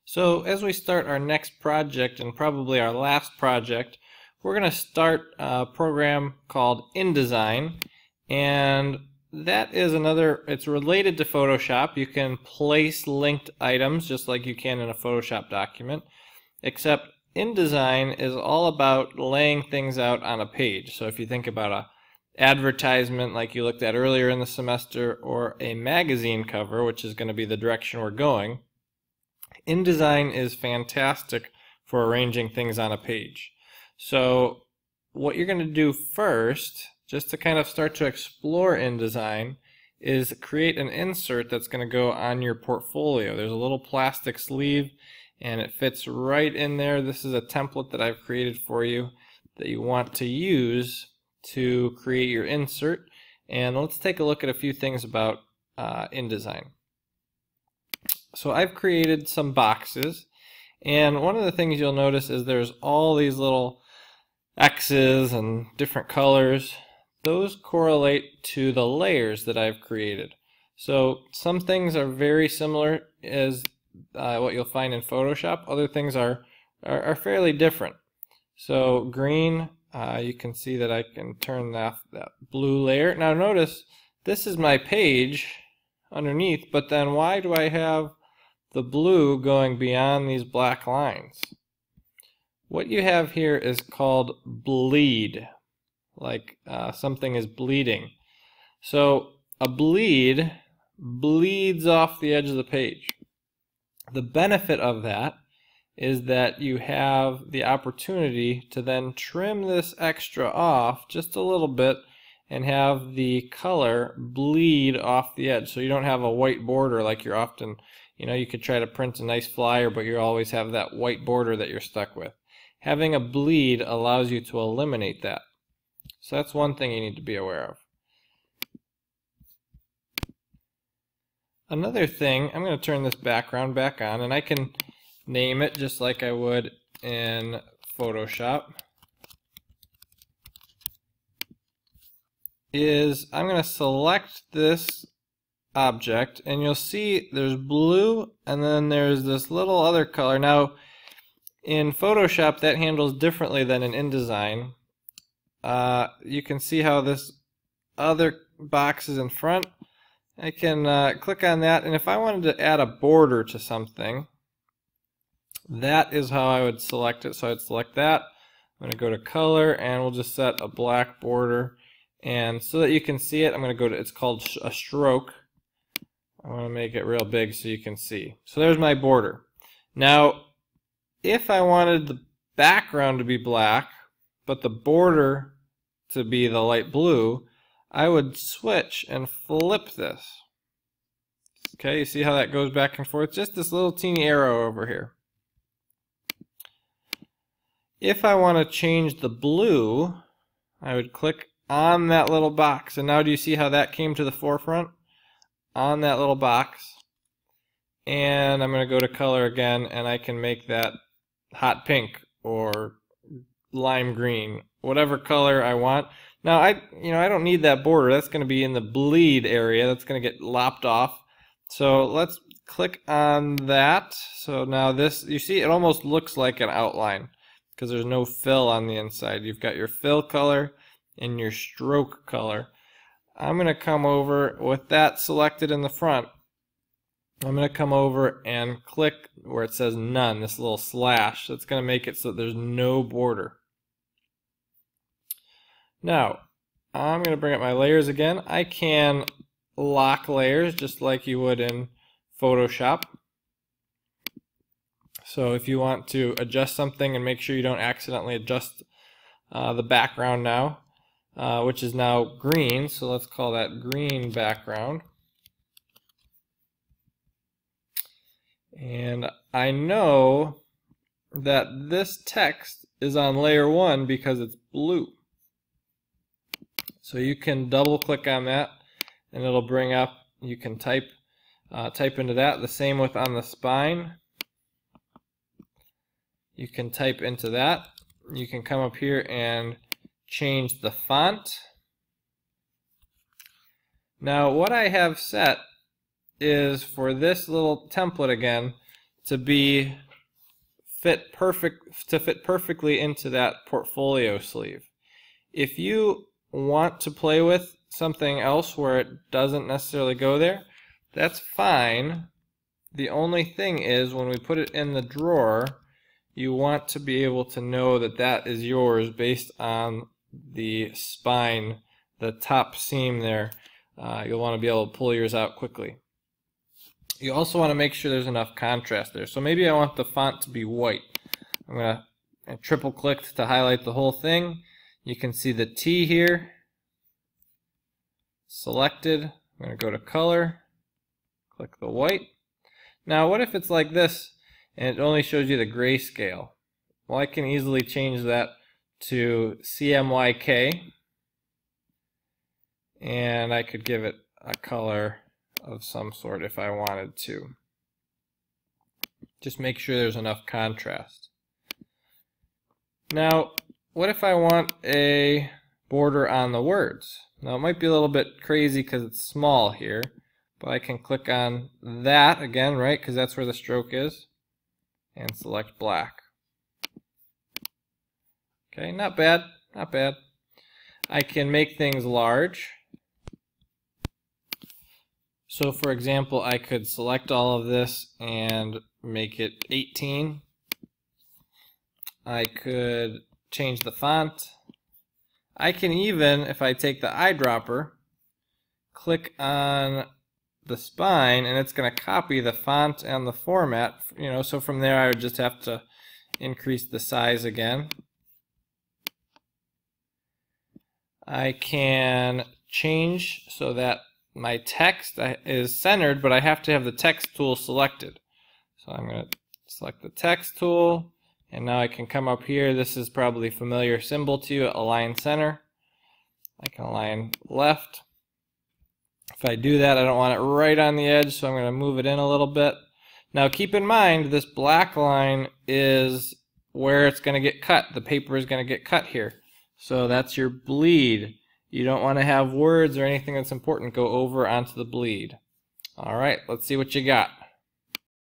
So as we start our next project, and probably our last project, we're going to start a program called InDesign, and that is it's related to Photoshop. You can place linked items just like you can in a Photoshop document, except InDesign is all about laying things out on a page. So if you think about a advertisement like you looked at earlier in the semester, or a magazine cover, which is going to be the direction we're going, InDesign is fantastic for arranging things on a page. So what you're going to do first, just to kind of start to explore InDesign, is create an insert that's going to go on your portfolio. There's a little plastic sleeve and it fits right in there. This is a template that I've created for you that you want to use to create your insert. And let's take a look at a few things about InDesign. So I've created some boxes, and one of the things you'll notice is there's all these little X's and different colors. Those correlate to the layers that I've created. So some things are very similar as what you'll find in Photoshop. Other things are fairly different. So green, you can see that I can turn off that blue layer. Now notice this is my page underneath, but then why do I have the blue going beyond these black lines? What you have here is called bleed, like something is bleeding. So a bleed bleeds off the edge of the page. The benefit of that is that you have the opportunity to then trim this extra off just a little bit and have the color bleed off the edge, so you don't have a white border like you're often, you could try to print a nice flyer, but you always have that white border that you're stuck with. Having a bleed allows you to eliminate that. So that's one thing you need to be aware of. Another thing, I'm going to turn this background back on, and I can name it just like I would in Photoshop. I'm going to select this object, and you'll see there's blue and then there's this little other color. Now in Photoshop that handles differently than in InDesign. You can see how this other box is in front. I can click on that, and if I wanted to add a border to something, that is how I would select it. So I'd select that. I'm going to go to color, and we'll just set a black border. And so that you can see it, I'm going to go to, it's called a stroke. I want to make it real big so you can see. So there's my border. Now, if I wanted the background to be black, but the border to be the light blue, I would switch and flip this. Okay, you see how that goes back and forth? Just this little teeny arrow over here. If I want to change the blue, I would click on that little box. And now do you see how that came to the forefront? On that little box. And I'm going to go to color again, and I can make that hot pink or lime green, whatever color I want. Now I don't need that border. That's going to be in the bleed area. That's going to get lopped off. So let's click on that. So now this, you see, it almost looks like an outline because there's no fill on the inside. You've got your fill color and your stroke color. I'm going to come over with that selected in the front. I'm going to come over and click where it says none, this little slash. That's going to make it so that there's no border. Now, I'm going to bring up my layers again. I can lock layers just like you would in Photoshop. So if you want to adjust something and make sure you don't accidentally adjust the background now, which is now green, so let's call that green background. And I know that this text is on layer 1 because it's blue. So you can double click on that and it'll bring up, you can type into that. The same with on the spine. You can type into that. You can come up here and change the font. Now what I have set is for this little template again to fit perfectly into that portfolio sleeve. If you want to play with something else where it doesn't necessarily go there, that's fine. The only thing is, when we put it in the drawer, you want to be able to know that that is yours based on the spine, the top seam there. You'll want to be able to pull yours out quickly. You also want to make sure there's enough contrast there. So maybe I want the font to be white. I'm going to triple click to highlight the whole thing. You can see the T here selected. I'm going to go to color, click the white. Now what if it's like this and it only shows you the grayscale? Well, I can easily change that to CMYK, and I could give it a color of some sort if I wanted to. Just make sure there's enough contrast. Now, what if I want a border on the words? Now, it might be a little bit crazy because it's small here, but I can click on that again, right, because that's where the stroke is, and select black. Okay, not bad, not bad. I can make things large. So for example, I could select all of this and make it 18. I could change the font. I can even, if I take the eyedropper, click on the spine, and it's going to copy the font and the format. So from there I would just have to increase the size again. I can change so that my text is centered, but I have to have the text tool selected. So I'm going to select the text tool, and now I can come up here. This is probably a familiar symbol to you, align center. I can align left. If I do that, I don't want it right on the edge, so I'm going to move it in a little bit. Now keep in mind, this black line is where it's going to get cut. The paper is going to get cut here. So that's your bleed. You don't want to have words or anything that's important go over onto the bleed. All right, let's see what you got.